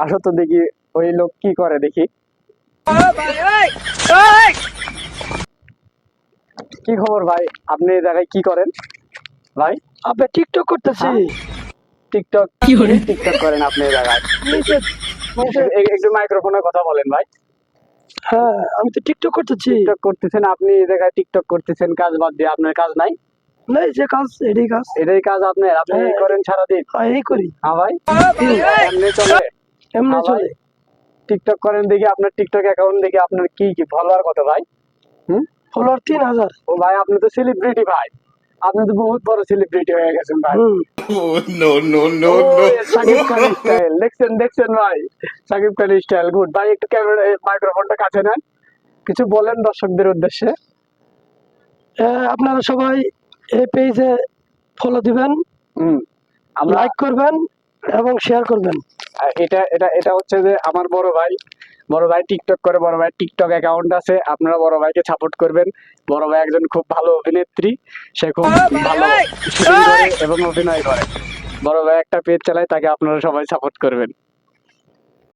আসো তো দেখি ওই লোক কি করে দেখি। কি খবর ভাই, আপনি এই জায়গায় কি করেন ভাই? আপনি টিকটক করতেছি। টিকটক? টিকটক করেন আপনি এই জায়গায়? একটু মাইক্রোফোনে কথা বলেন ভাই। হ্যাঁ, আমি তো টিকটক করতেছি। টিকটক করতেছেন আপনি এই জায়গায়, টিকটক করতেছেন কাজ বাদ দিয়ে? আপনার কাজ নাই? নাই, যে কাজ এটাই কাজ। এটাই কাজ আপনার? আপনি এই করেন সারাদিন? হ্যাঁ, এই করি। হ্যাঁ ভাই, এমনি চলে? এমনি হ্যাঁ ভাই, চলে। টিকটক করেন দেখি, আপনার টিকটক অ্যাকাউন্ট দেখি, আপনার কি কি ফলোয়ার কত ভাই? ফলোয়ার 3000। ও ভাই, আপনি তো সেলিব্রিটি ভাই, আপনি তো বহুত বড় সেলিব্রিটি হয়ে গেছেন ভাই। No, no, no, no. Shakib Khan style দেখছেন, দেখছেন ভাই, সাকিব খান স্টাইল গুড ভাই। একটু ক্যামেরা মাইক্রোফোনটা কাছে নেন, কিছু বলেন দর্শকদের উদ্দেশ্যে। আপনারা সবাই এই পেজে ফলো দিবেন, আমরা লাইক করবেন এবং শেয়ার করবেন। এটা এটা এটা হচ্ছে যে আমার বড় ভাই, বড় ভাই টিকটক করে, বড় ভাই টিকটক অ্যাকাউন্ট আছে, আপনারা বড় ভাইকে সাপোর্ট করবেন। বড় ভাই একজন খুব ভালো অভিনেত্রী, সে খুব ভালো শুটিং করে এবং অভিনয় করে। বড় ভাই একটা পেজ চালায়, তাকে আপনারা সবাই সাপোর্ট করবেন।